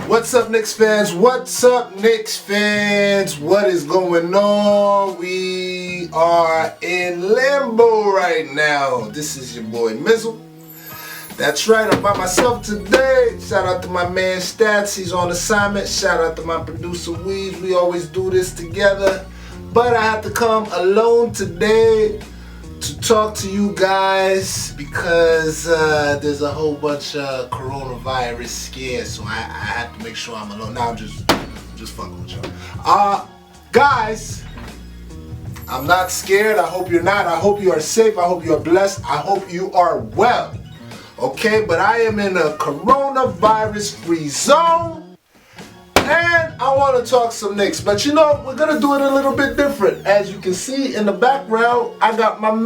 What's up, Knicks fans? What's up, Knicks fans? What is going on? We are in limbo right now. This is your boy Mizzle. That's right, I'm by myself today. Shout out to my man Stats, he's on assignment. Shout out to my producer Weeds, we always do this together. But I had to come alone today to talk to you guys because there's a whole bunch of coronavirus scares, so I have to make sure I'm alone. Now I'm just fucking with y'all. Guys, I'm not scared. I hope you're not. I hope you are safe. I hope you are blessed. I hope you are well. Okay, but I am in a coronavirus-free zone. And I want to talk some Knicks, but you know, we're going to do it a little bit different. As you can see in the background, I got my my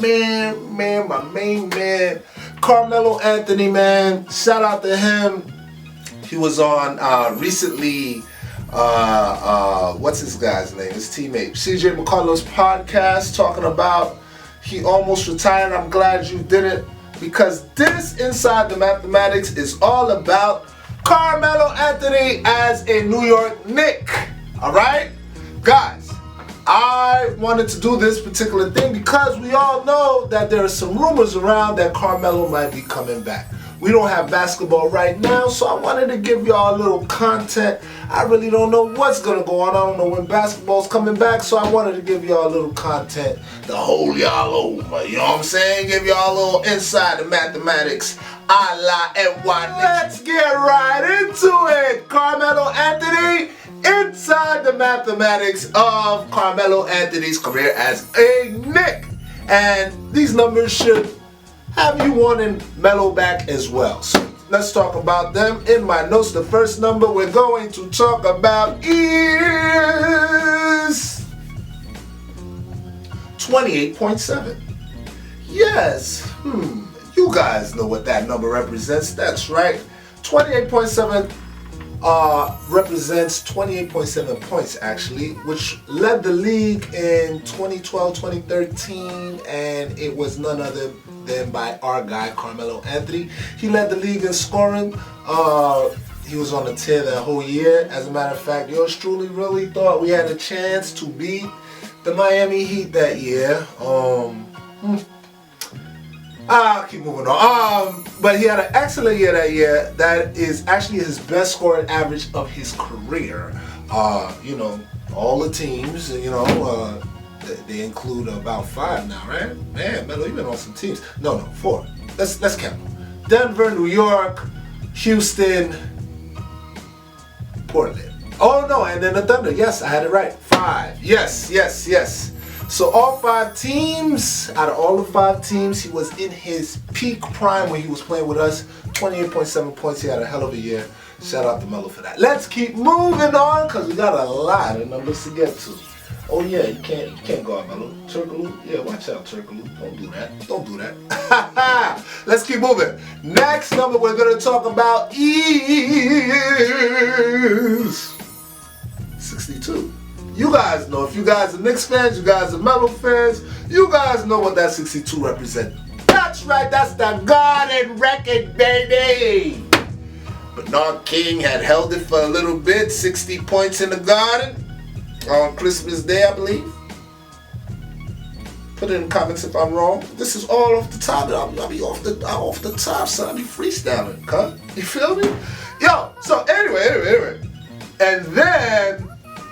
main man, Carmelo Anthony, man. Shout out to him. He was on recently, what's his guy's name? His teammate, CJ McCullough's podcast, talking about he almost retired. I'm glad you didn't, because this Inside the Mathematics is all about Carmelo Anthony as a New York Knick. Alright? Guys, I wanted to do this particular thing because we all know that there are some rumors around that Carmelo might be coming back. We don't have basketball right now, so I wanted to give y'all a little content. I really don't know what's going to go on. I don't know when basketball's coming back, so I wanted to give y'all a little content to hold y'all over. You know what I'm saying? Give y'all a little Inside the Mathematics a la NY. Let's get right into it. Carmelo Anthony, Inside the Mathematics of Carmelo Anthony's career as a Knick. And these numbers should have you wanting Melo back as well. So let's talk about them. In my notes, the first number we're going to talk about is 28.7. Yes, you guys know what that number represents. That's right. 28.7 represents 28.7 points, actually, which led the league in 2012, 2013, and it was none other than by our guy, Carmelo Anthony. He led the league in scoring. He was on the tear that whole year. As a matter of fact, yours truly really thought we had a chance to beat the Miami Heat that year. I'll keep moving on. But he had an excellent year that year. That is actually his best scoring average of his career. You know, all the teams, you know, they include about 5 now, right? Man, Melo, you've been on some teams. No, 4. Let's count them. Denver, New York, Houston, Portland. Oh no, and then the Thunder. Yes, I had it right. 5. Yes. So all 5 teams, out of all the 5 teams, he was in his peak prime when he was playing with us. 28.7 points. He had a hell of a year. Shout out to Melo for that. Let's keep moving on because we got a lot of numbers to get to. Oh yeah, you can't go out, Melo. Turkaloo, yeah, watch out, Turkaloo. Don't do that. Let's keep moving. Next number we're gonna talk about is 62. You guys know, if you guys are Knicks fans, you guys are Melo fans, you guys know what that 62 represents. That's right, that's the Garden record, baby. Bernard King had held it for a little bit, 60 points in the Garden on Christmas Day, I believe. Put it in the comments if I'm wrong. This is all off the top. I'll be off the top, son. I'll be freestyling, huh? You feel me? Yo, so anyway. And then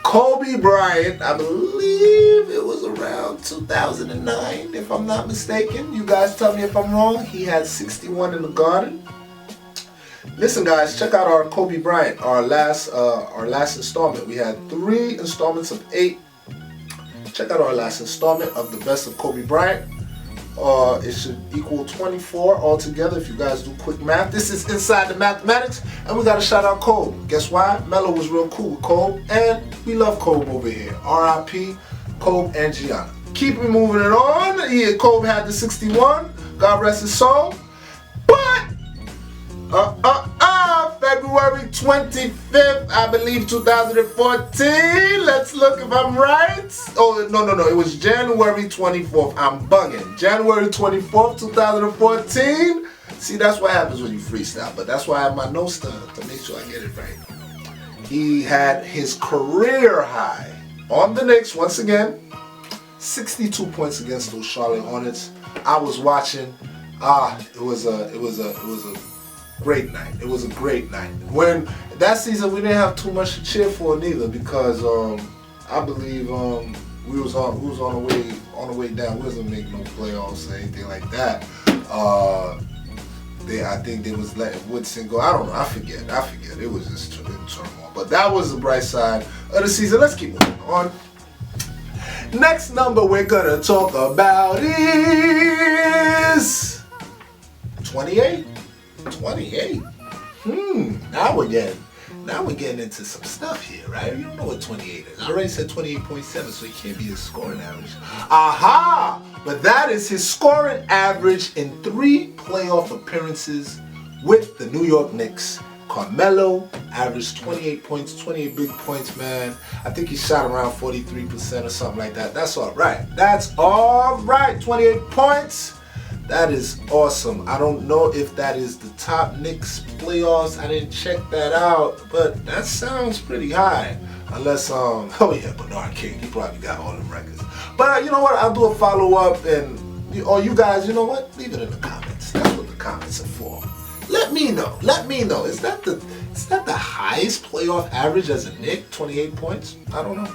Kobe Bryant, I believe it was around 2009, if I'm not mistaken. You guys tell me if I'm wrong. He had 61 in the Garden. Listen, guys, check out our Kobe Bryant, our last installment. We had 3 installments of 8. Check out our last installment of the best of Kobe Bryant. It should equal 24 altogether if you guys do quick math. This is Inside the Mathematics, and we got to shout out Kobe. Guess why? Melo was real cool with Kobe, and we love Kobe over here. R.I.P. Kobe and Gianna. Keep it moving it on. Yeah, Kobe had the 61. God rest his soul. But February 25th, I believe, 2014. Let's look if I'm right. Oh, no. It was January 24th. I'm bugging. January 24th, 2014. See, that's what happens when you freestyle. But that's why I have my notes to make sure I get it right. He had his career high on the Knicks once again. 62 points against those Charlotte Hornets. I was watching. It was a great night. It was a great night. When that season we didn't have too much to cheer for neither, because I believe we was on the way down. We wasn't making no playoffs or anything like that. I think they was letting Woodson go. I don't know. I forget. It was just in turmoil. But that was the bright side of the season. Let's keep moving on. Next number we're gonna talk about is 28. 28. Now we're getting into some stuff here, right? You don't know what 28 is. I already said 28.7, so it can't be his scoring average. Aha! But that is his scoring average in 3 playoff appearances with the New York Knicks. Carmelo averaged 28 points, 28 big points, man. I think he shot around 43% or something like that. That's all right. 28 points. That is awesome. I don't know if that is the top Knicks playoffs. I didn't check that out, but that sounds pretty high. Unless, Bernard King, he probably got all them records. But you know what? I'll do a follow-up, and you guys, you know what? Leave it in the comments. That's what the comments are for. Let me know. Is that the highest playoff average as a Knick? 28 points? I don't know.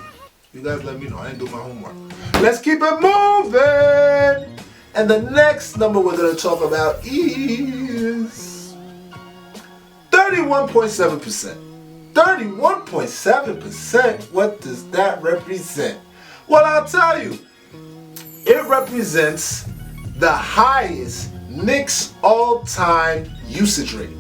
You guys let me know. I didn't do my homework. Let's keep it moving. And the next number we're going to talk about is 31.7%. 31.7%? What does that represent? Well, I'll tell you. It represents the highest Knicks all-time usage rate.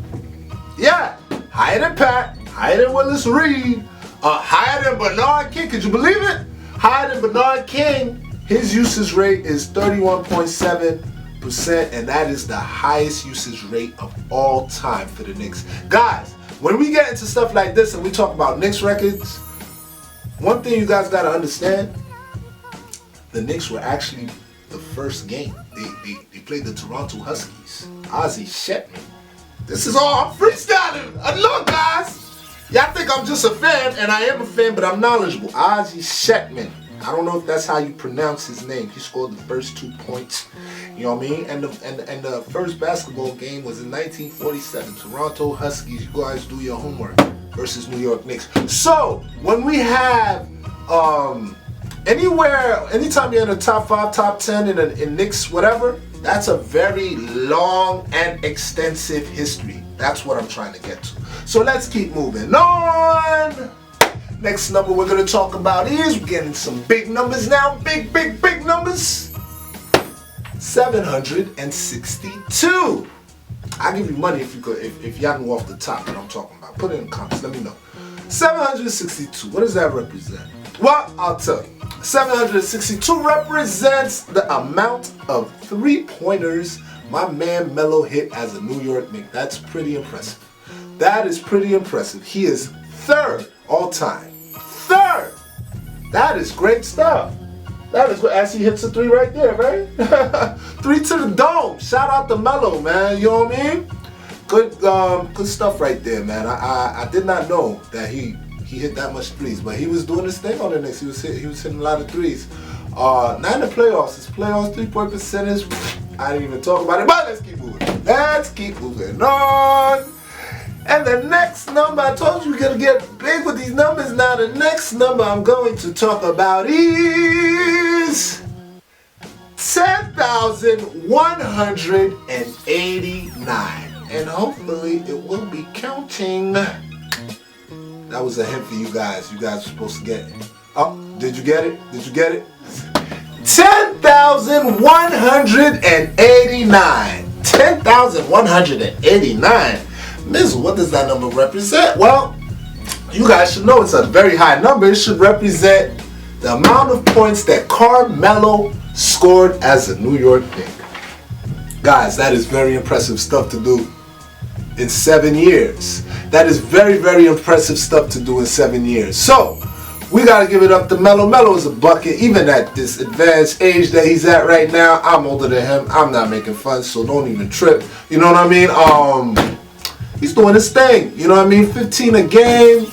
Yeah, higher than Pat, higher than Willis Reed, higher than Bernard King. Could you believe it? Higher than Bernard King. His usage rate is 31.7%, and that is the highest usage rate of all time for the Knicks. Guys, when we get into stuff like this and we talk about Knicks records, one thing you guys got to understand, the Knicks were actually the first game. They played the Toronto Huskies. Ozzie Shetman. This is all I'm freestyling. Look, guys. Y'all think I'm just a fan, and I am a fan, but I'm knowledgeable. Ozzie Shetman. I don't know if that's how you pronounce his name. He scored the first 2 points. You know what I mean? And the first basketball game was in 1947. Toronto Huskies. You guys do your homework. Versus New York Knicks. So when we have anytime you're in the top 5, top 10 in Knicks, whatever, that's a very long and extensive history. That's what I'm trying to get to. So let's keep moving on. Next number we're going to talk about is, we're getting some big numbers now. Big numbers. 762. I'll give you money if y'all know off the top what I'm talking about. Put it in the comments. Let me know. 762. What does that represent? Well, I'll tell you. 762 represents the amount of 3-pointers my man Melo hit as a New York Knick. That's pretty impressive. That is pretty impressive. He is 3rd all time. 3rd! That is great stuff. That is good. As he hits a 3 right there, right? 3 to the dome. Shout out to Melo, man. You know what I mean? Good stuff right there, man. I did not know that he hit that much threes, but he was doing his thing on the Knicks. He was hitting a lot of threes. Not in the playoffs. His playoffs 3-point percentage, I didn't even talk about it, but let's keep moving. Let's keep moving on. And the next number, I told you we're going to get big with these numbers now. The next number I'm going to talk about is 10,189. And hopefully it will be counting. That was a hint for you guys. You guys were supposed to get it. Oh, did you get it? 10,189. 10,189. Mizzle, what does that number represent? Well, you guys should know it's a very high number. It should represent the amount of points that Carmelo scored as a New York Knick. Guys, that is very impressive stuff to do in 7 years. That is very, very impressive stuff to do in 7 years. So, We got to give it up to Melo. Melo is a bucket, even at this advanced age that he's at right now. I'm older than him. I'm not making fun, so don't even trip. You know what I mean? He's doing his thing. You know what I mean? 15 a game.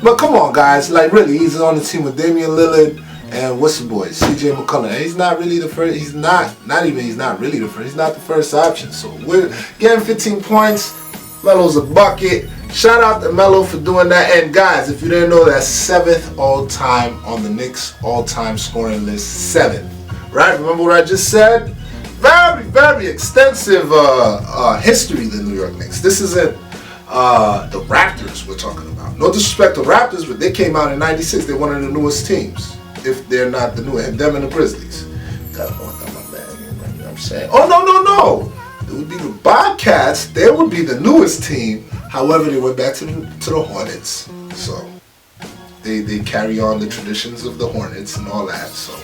But come on, guys. Like, really, he's on the team with Damian Lillard and what's the boy? CJ McCollum. And he's not really the first. He's not really the first. He's not the first option. So we're getting 15 points. Melo's a bucket. Shout out to Melo for doing that. And guys, if you didn't know, that's 7th all-time on the Knicks all-time scoring list. 7th. Right? Remember what I just said? Very, very extensive history, the New York Knicks. This isn't the Raptors we're talking about. No disrespect to Raptors, but they came out in '96. They're one of the newest teams. If they're not the newest. Them and the Grizzlies. Gotta want that, my man. You know what I'm saying? Oh, no. It would be the Bobcats. They would be the newest team. However, they went back to the Hornets. So they carry on the traditions of the Hornets and all that. So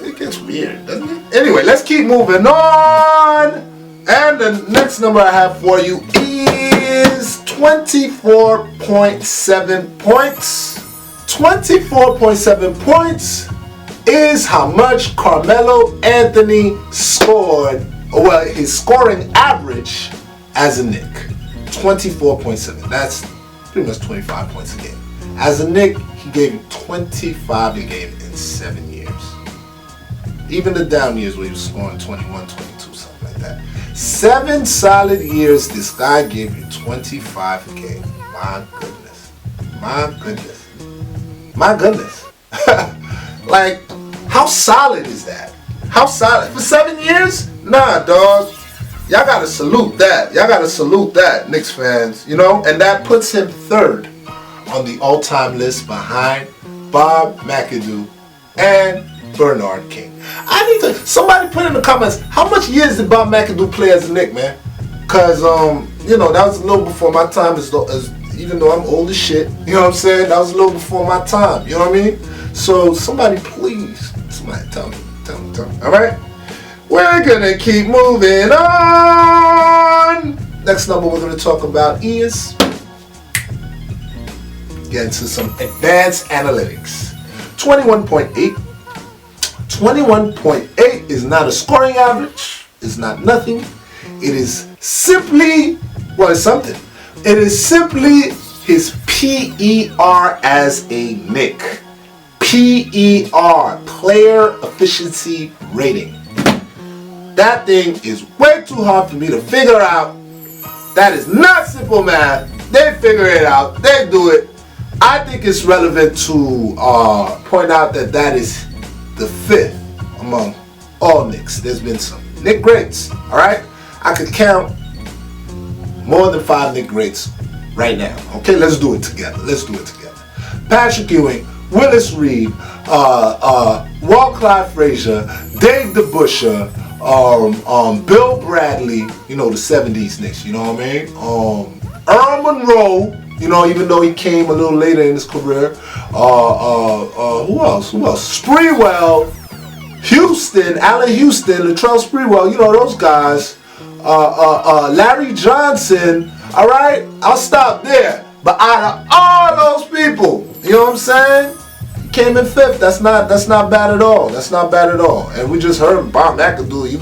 it gets weird, doesn't it? Anyway, let's keep moving on. And the next number I have for you is 24.7 points. 24.7 points is how much Carmelo Anthony scored. Well, his scoring average as a Knick. 24.7. That's pretty much 25 points a game. As a Knick, he gave him 25 a game in 7 years. Even the down years where he was scoring 21, 22, something like that. 7 solid years, this guy gave you 25 a game. My goodness. My goodness. Like, how solid is that? How solid? For 7 years? Nah, dog. Y'all gotta salute that. Knicks fans. You know? And that puts him 3rd on the all-time list behind Bob McAdoo and Bernard King. Somebody put in the comments, how much years did Bob McAdoo play as a Knick, man? Because, you know, that was a little before my time, even though I'm old as shit. You know what I'm saying? That was a little before my time. You know what I mean? So, somebody tell me. All right? We're going to keep moving on. Next number we're going to talk about is get into some advanced analytics. 21.8. 21.8 is not a scoring average. It's not nothing. It is simply, well, it's something. It is simply his PER as a Knick. PER, player efficiency rating. That thing is way too hard for me to figure out. That is not simple math. They figure it out. They do it. I think it's relevant to point out that is the 5th among all Knicks. There's been some Knick greats. All right, I could count more than 5 Knick greats right now. Okay, let's do it together. Patrick Ewing, Willis Reed, Walt Clyde Frazier, Dave DeBusschere, Bill Bradley, you know, the 70s Knicks, you know what I mean? Earl Monroe, you know, even though he came a little later in his career. Who else? Sprewell, Houston, Allen Houston, Latrell Sprewell, you know those guys. Larry Johnson, all right? I'll stop there. But out of all those people, you know what I'm saying? He came in 5th. That's not bad at all. And we just heard Bob McAdoo. He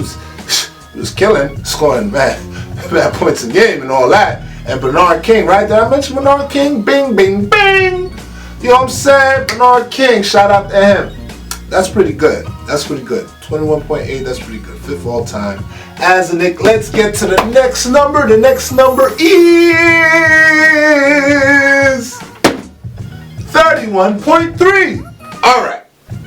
was killing, scoring bad points a game and all that. And Bernard King, right? Did I mention Bernard King? Bing, bing, bing. You know what I'm saying? Bernard King, shout out to him. That's pretty good. 21.8, that's pretty good. 5th all time. As a Knick, let's get to the next number. The next number is 31.3. All right.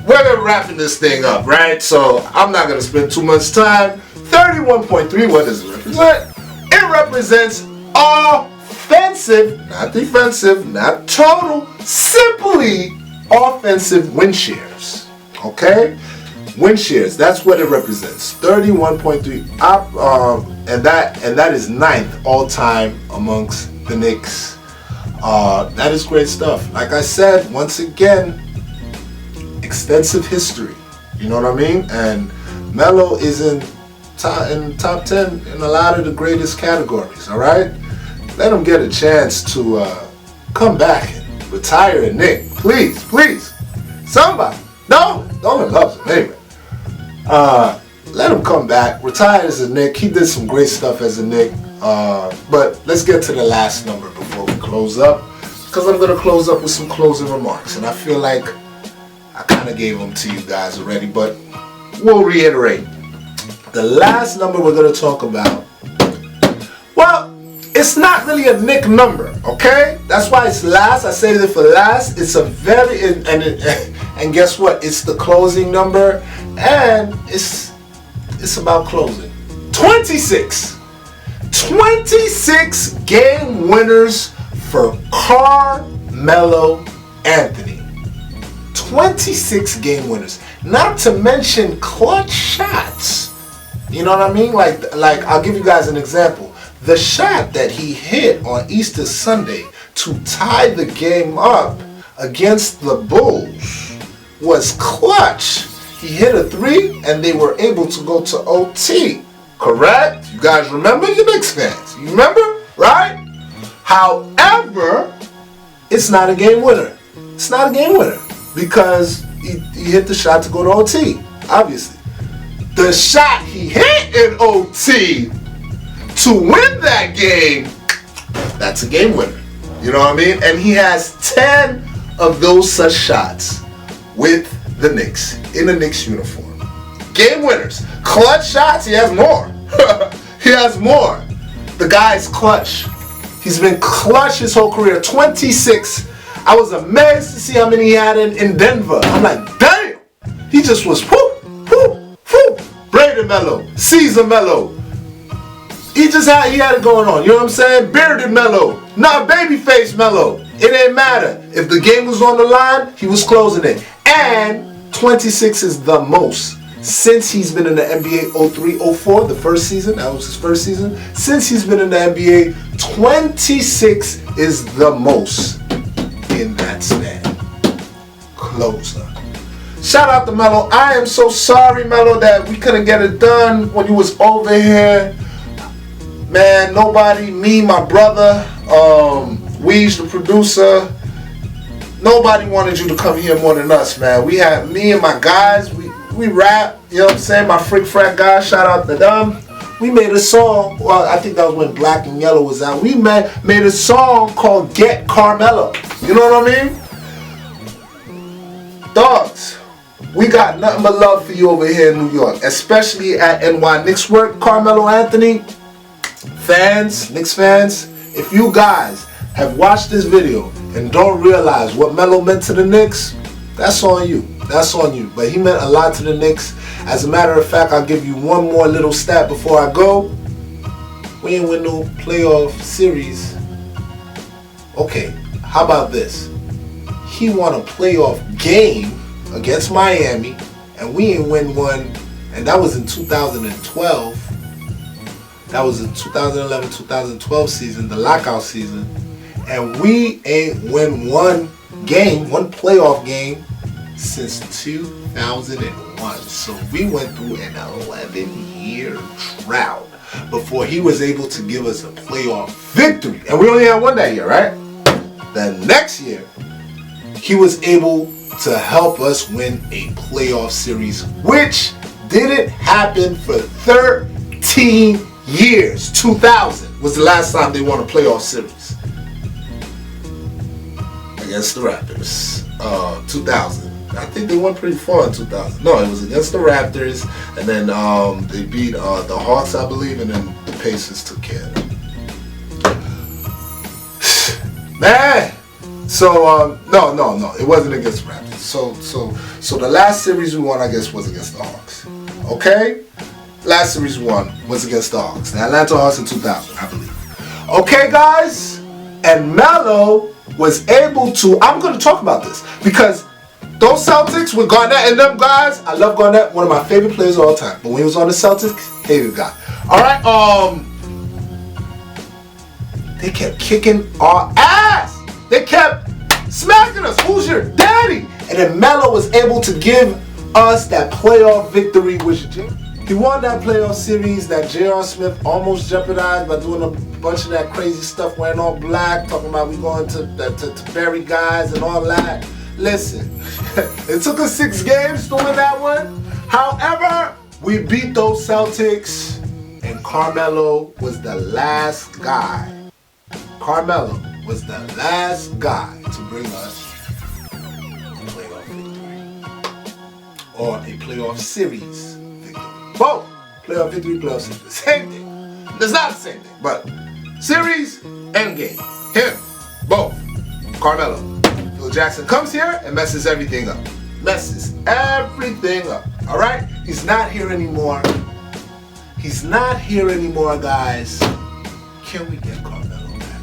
We're wrapping this thing up, right? So I'm not going to spend too much time. 31.3, what does it represent? It represents offensive, not defensive, not total, simply offensive win shares. Okay? Win shares, that's what it represents. 31.3. And that is 9th all time amongst the Knicks. That is great stuff. Like I said, once again, extensive history. You know what I mean? And Melo is in top 10 in a lot of the greatest categories. All right? Let him get a chance to come back and retire a Knick. Please, please. Somebody. No, Dolan loves him anyway. Let him come back. Retire as a Knick. He did some great stuff as a Knick. But let's get to the last number before we close up. Because I'm going to close up with some closing remarks. And I feel like I kind of gave them to you guys already. But we'll reiterate. The last number we're going to talk about, well, it's not really a Knick number, okay? That's why it's last. I saved it for last. It's a very, and guess what? It's the closing number, and it's about closing. 26. 26 game winners for Carmelo Anthony. 26 game winners. Not to mention clutch shots. You know what I mean? Like I'll give you guys an example. The shot that he hit on Easter Sunday to tie the game up against the Bulls was clutch. He hit a three and they were able to go to OT. Correct? You guys remember? You Knicks fans. You remember? Right? However, it's not a game winner. It's not a game winner because he hit the shot to go to OT, obviously. The shot he hit in OT to win that game, that's a game winner. You know what I mean? And he has 10 of those such shots with the Knicks, in the Knicks uniform. Game winners. Clutch shots, he has more. He has more. The guy's clutch. He's been clutch his whole career. 26. I was amazed to see how many he had in Denver. I'm like, damn. He just was whoop, whoop, whoop. Braden Melo, Caesar Melo. He had it going on. You know what I'm saying? Bearded Melo, not babyface Melo. It ain't matter. If the game was on the line, he was closing it. And 26 is the most. Since he's been in the NBA 03-04, the first season, that was his first season. Since he's been in the NBA, 26 is the most in that span. Closer. Shout out to Melo. I am so sorry, Melo, that we couldn't get it done when you was over here. Man, nobody, me, my brother, Weege, the producer, nobody wanted you to come here more than us, man. We had me and my guys, we rap, you know what I'm saying? My Freak Frat guys, shout out to them. We made a song, well, I think that was when Black and Yellow was out. We made a song called Get Carmelo. You know what I mean? Dogs, we got nothing but love for you over here in New York, especially at NY Knickswork. Carmelo Anthony fans, Knicks fans, if you guys have watched this video and don't realize what Melo meant to the Knicks, that's on you. That's on you. But he meant a lot to the Knicks. As a matter of fact, I'll give you one more little stat before I go. We ain't win no playoff series. Okay, how about this? He won a playoff game against Miami, and we ain't win one, and that was in 2012. That was the 2011-2012 season, the lockout season. And we ain't win one playoff game since 2001. So we went through an 11-year drought before he was able to give us a playoff victory. And we only had one that year, right? The next year, he was able to help us win a playoff series, which didn't happen for 13 years. 2000 was the last time they won a playoff series against the Raptors. 2000. I think they went pretty far in 2000. No, it was against the Raptors, and then they beat the Hawks, I believe, and then the Pacers took care of them. Man. So no, it wasn't against the Raptors. So the last series we won, I guess, was against the Hawks. Okay. Last series we won was against the Hawks. The Atlanta Hawks in 2000, I believe. Okay, guys? And Melo was able to, I'm going to talk about this, because those Celtics with Garnett and them guys, I love Garnett, one of my favorite players of all time. But when he was on the Celtics, hated guy. Alright, they kept kicking our ass. They kept smacking us. Who's your daddy? And then Melo was able to give us that playoff victory, which He won that playoff series that J.R. Smith almost jeopardized by doing a bunch of that crazy stuff, wearing all black, talking about we going to bury guys and all that. Listen, it took us 6 games to win that one. However, we beat those Celtics, and Carmelo was the last guy. Carmelo was the last guy to bring us a playoff victory. Or a playoff series victory. Both. Playoff victory, playoff series. Same thing. It's not the same thing, but series and game. Him. Both. Carmelo. Phil Jackson comes here and messes everything up. Messes everything up. Alright? He's not here anymore. He's not here anymore, guys. Can we get Carmelo back?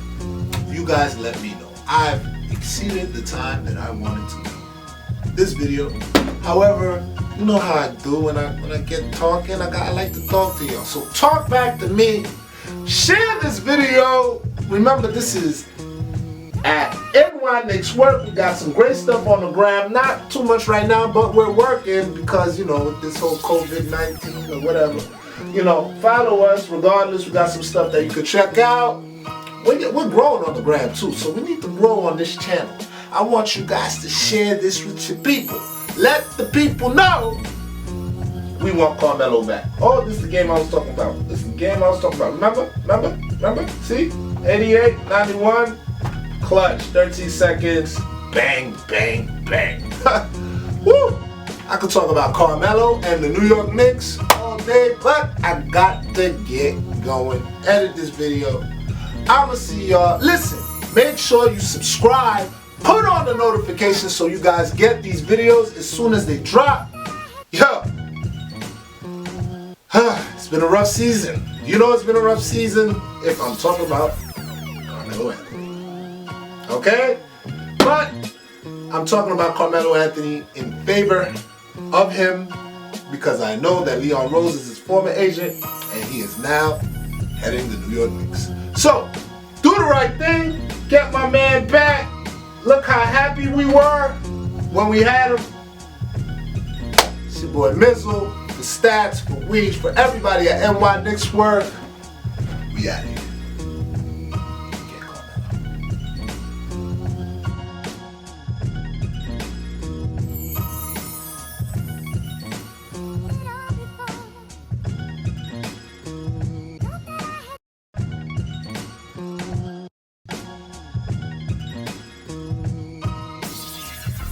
You guys let me know. I've exceeded the time that I wanted to do this video. However, you know how I do when I get talking. I like to talk to y'all. So talk back to me. Share this video. Remember, this is at Knickswork. We got some great stuff on the gram. Not too much right now, but we're working because, you know, with this whole COVID-19 or whatever. You know, follow us regardless. We got some stuff that you could check out. We're growing on the gram too, so we need to grow on this channel. I want you guys to share this with your people. Let the people know we want Carmelo back. Oh, this is the game I was talking about. This is the game I was talking about. Remember? See? 88, 91, clutch, 13 seconds, bang, bang, bang. Woo! I could talk about Carmelo and the New York Knicks all day, but I got to get going. Edit this video. I'ma see y'all. Listen, make sure you subscribe. Put on the notifications so you guys get these videos as soon as they drop. Yo. It's been a rough season. You know it's been a rough season if I'm talking about Carmelo Anthony. Okay? But I'm talking about Carmelo Anthony in favor of him because I know that Leon Rose is his former agent and he is now heading the New York Knicks. So, do the right thing. Get my man back. Look how happy we were when we had him. It's your boy Mizzle, for Stats, for Weege, for everybody at NY Knickswork. We out here.